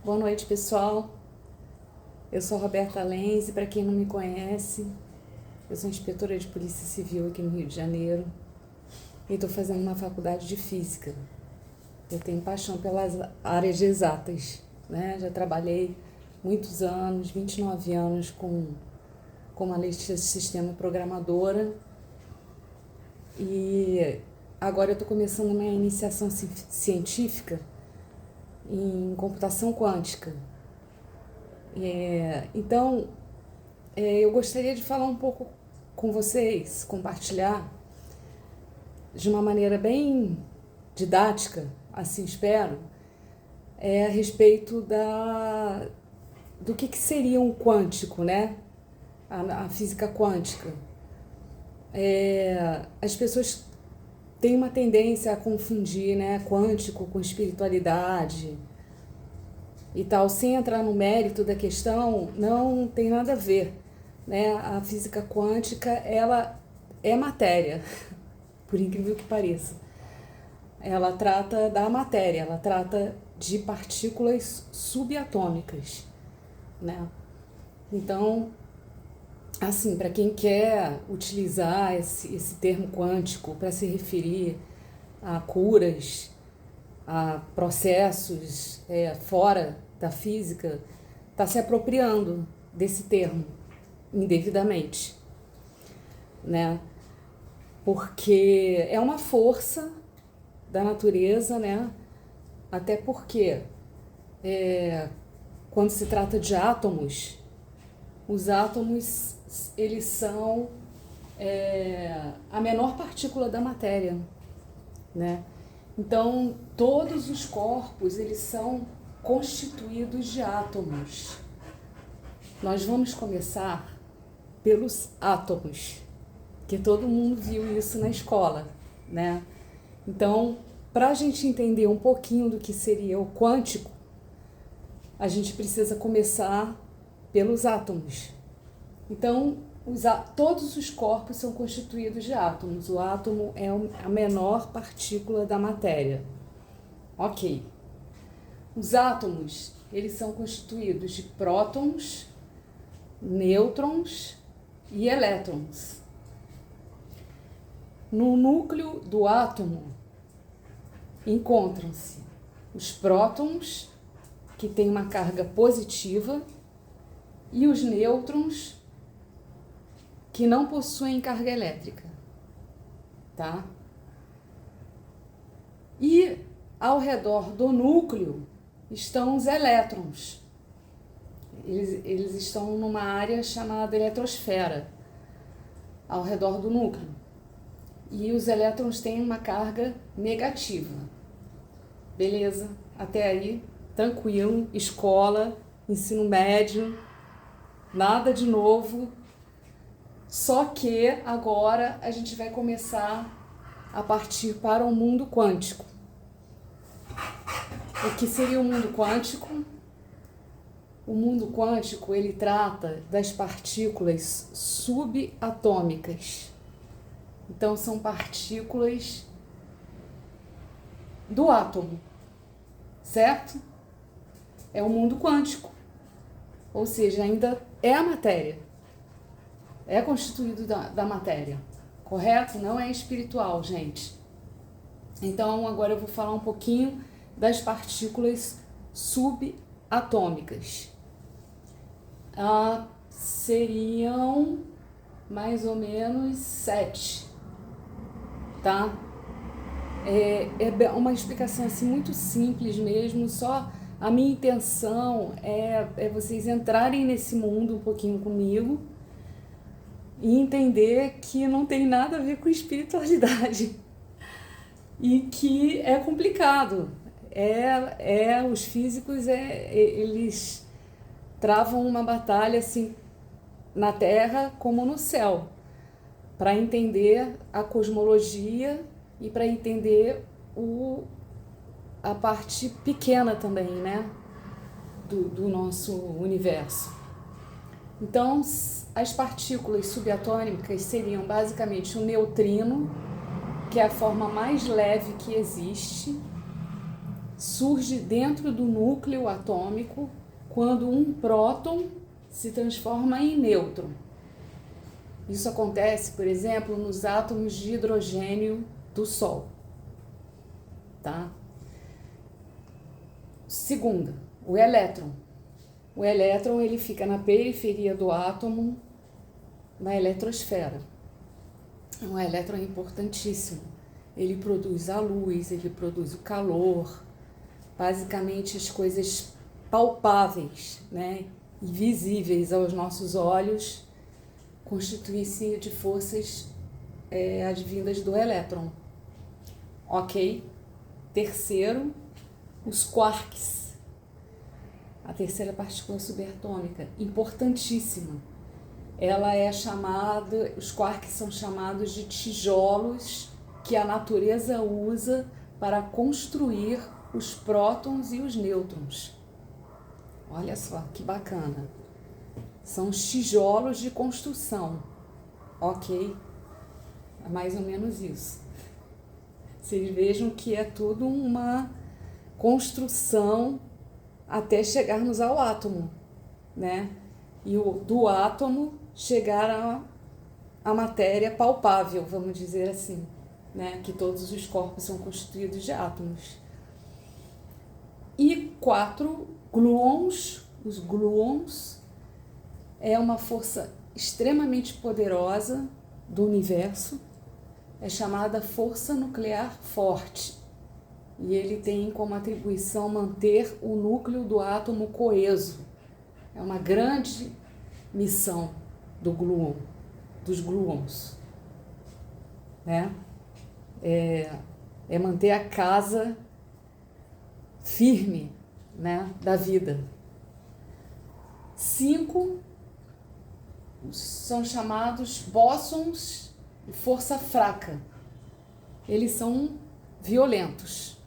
Boa noite, pessoal. Eu sou Roberta Lenz e, para quem não me conhece, eu sou inspetora de Polícia Civil aqui no Rio de Janeiro e estou fazendo uma faculdade de Física. Eu tenho paixão pelas áreas de exatas, né? Já trabalhei muitos anos, 29 anos como analista de sistema e programadora, e agora eu estou começando a minha iniciação científica em computação quântica. Então, eu gostaria de falar um pouco com vocês, compartilhar de uma maneira bem didática, assim espero, a respeito do que seria um quântico, né? A física quântica. As pessoas têm uma tendência a confundir, né, quântico com espiritualidade e tal. Sem entrar no mérito da questão, não tem nada a ver, né? A física quântica, ela é matéria, por incrível que pareça. Ela trata da matéria, ela trata de partículas subatômicas, né? Então, assim, para quem quer utilizar esse termo quântico para se referir a curas, a processos fora da física, está se apropriando desse termo indevidamente, né? Porque é uma força da natureza, né? Até porque quando se trata de átomos, os átomos, eles são a menor partícula da matéria, né? Então, todos os corpos, eles são constituídos de átomos. Nós vamos começar pelos átomos, que todo mundo viu isso na escola, né? Então, para a gente entender um pouquinho do que seria o quântico, a gente precisa começar pelos átomos. Então, todos os corpos são constituídos de átomos. O átomo é a menor partícula da matéria. Ok. Os átomos, eles são constituídos de prótons, nêutrons e elétrons. No núcleo do átomo encontram-se os prótons, que têm uma carga positiva, e os nêutrons, que não possuem carga elétrica, tá? E ao redor do núcleo estão os elétrons. Eles estão numa área chamada eletrosfera, ao redor do núcleo. E os elétrons têm uma carga negativa. Beleza? Até aí, tranquilo, escola, ensino médio, nada de novo. Só que agora a gente vai começar a partir para o mundo quântico. O que seria o mundo quântico? O mundo quântico, ele trata das partículas subatômicas. Então, são partículas do átomo, certo? É o mundo quântico. Ou seja, ainda é a matéria. É constituído da matéria, correto? Não é espiritual, gente. Então, agora eu vou falar um pouquinho das partículas subatômicas. Seriam mais ou menos 7, tá? É uma explicação assim muito simples mesmo, só a minha intenção é vocês entrarem nesse mundo um pouquinho comigo e entender que não tem nada a ver com espiritualidade e que é complicado. Os físicos, eles travam uma batalha assim na Terra como no céu, para entender a cosmologia e para entender a parte pequena também, né, do nosso universo. Então, as partículas subatômicas seriam basicamente o neutrino, que é a forma mais leve que existe, surge dentro do núcleo atômico quando um próton se transforma em nêutron. Isso acontece, por exemplo, nos átomos de hidrogênio do Sol. Tá? Segunda, o elétron. O elétron ele fica na periferia do átomo, na eletrosfera. O elétron é importantíssimo. Ele produz a luz, ele produz o calor, basicamente as coisas palpáveis, né, e visíveis aos nossos olhos, constituem-se de forças advindas do elétron. Ok? Terceiro, os quarks. A terceira partícula subatômica, importantíssima. Ela é chamada, os quarks são chamados de tijolos que a natureza usa para construir os prótons e os nêutrons. Olha só que bacana. São os tijolos de construção, ok? É mais ou menos isso. Vocês vejam que é tudo uma construção até chegarmos ao átomo, né? E do átomo chegar à matéria palpável, vamos dizer assim, né? Que todos os corpos são constituídos de átomos. E 4, gluons. Os gluons é uma força extremamente poderosa do universo, é chamada força nuclear forte. E ele tem como atribuição manter o núcleo do átomo coeso. É uma grande missão do gluon, dos gluons, né? É manter a casa firme, né, da vida. 5 são chamados bósons de força fraca. Eles são violentos,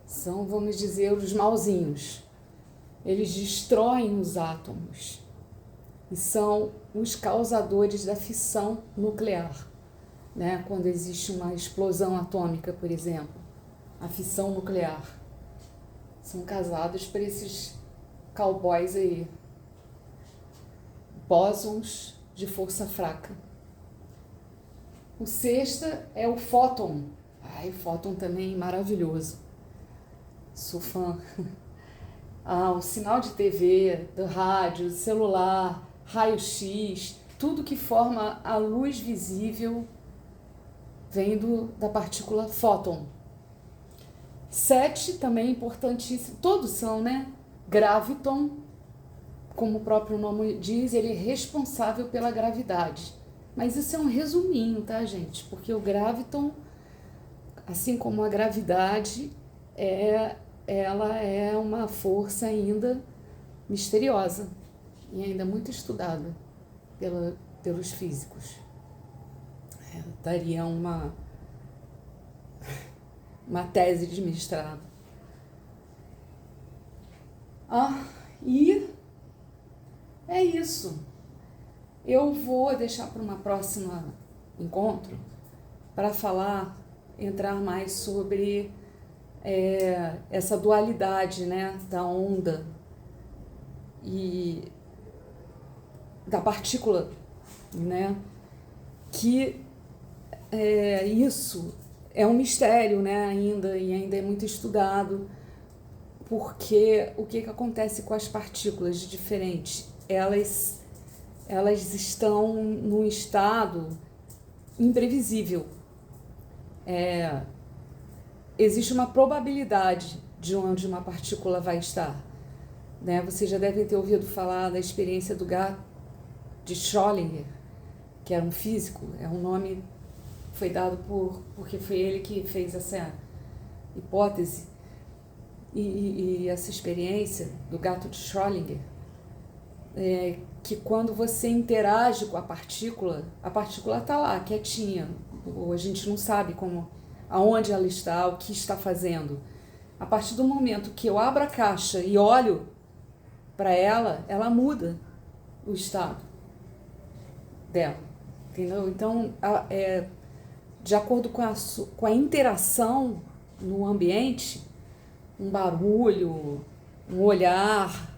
são, vamos dizer, os mauzinhos. Eles destroem os átomos e são os causadores da fissão nuclear, né? Quando existe uma explosão atômica, por exemplo, a fissão nuclear. São causados por esses cowboys aí, bósons de força fraca. O sexto é o fóton. Ai, o fóton também maravilhoso. Sou fã. O sinal de TV, do rádio, celular, raio-x, tudo que forma a luz visível vem da partícula fóton. 7 também importantíssimo, todos são, né? Graviton, como o próprio nome diz, ele é responsável pela gravidade. Mas isso é um resuminho, tá, gente? Porque o graviton, assim como a gravidade, ela é uma força ainda misteriosa e ainda muito estudada pelos físicos. Daria uma tese de mestrado. E é isso. Eu vou deixar para uma próxima encontro para entrar mais sobre essa dualidade, né, da onda e da partícula, né, que isso é um mistério, né, ainda é muito estudado, porque o que acontece com as partículas de diferente? Elas estão num estado imprevisível. Existe uma probabilidade de onde uma partícula vai estar, né? Vocês já devem ter ouvido falar da experiência do gato de Schrödinger, que era um físico. Um nome foi dado porque foi ele que fez essa hipótese. E essa experiência do gato de Schrödinger, que quando você interage com a partícula está lá, quietinha. A gente não sabe aonde ela está, o que está fazendo. A partir do momento que eu abro a caixa e olho para ela muda o estado dela, entendeu? Então, de acordo com a interação no ambiente, um barulho, um olhar,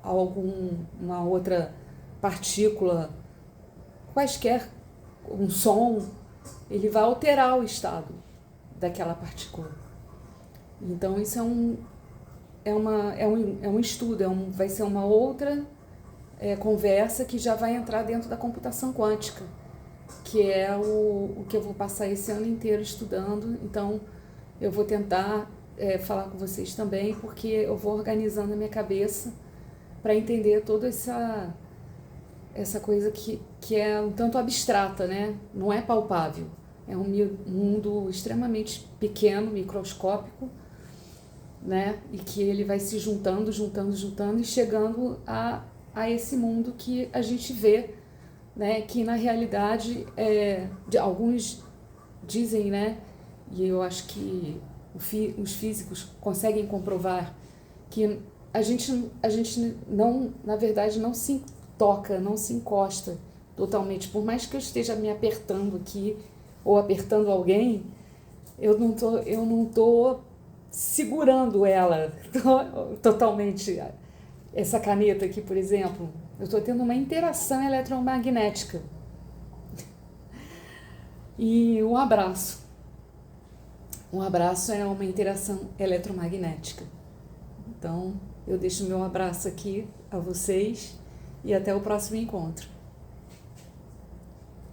alguma outra partícula, quaisquer, um som, ele vai alterar o estado daquela partícula. Então isso é um estudo, vai ser uma outra conversa que já vai entrar dentro da computação quântica, que é o que eu vou passar esse ano inteiro estudando. Então eu vou tentar falar com vocês também, porque eu vou organizando a minha cabeça para entender toda essa coisa que é um tanto abstrata, né? Não é palpável. É um mundo extremamente pequeno, microscópico, né? E que ele vai se juntando e chegando a esse mundo que a gente vê, né? Que na realidade, alguns dizem, né? E eu acho que os físicos conseguem comprovar que a gente não, na verdade, não se toca, não se encosta totalmente. Por mais que eu esteja me apertando aqui ou apertando alguém, eu não tô segurando ela totalmente. Essa caneta aqui, por exemplo, eu estou tendo uma interação eletromagnética. E um abraço. Um abraço é uma interação eletromagnética. Então, eu deixo meu abraço aqui a vocês e até o próximo encontro.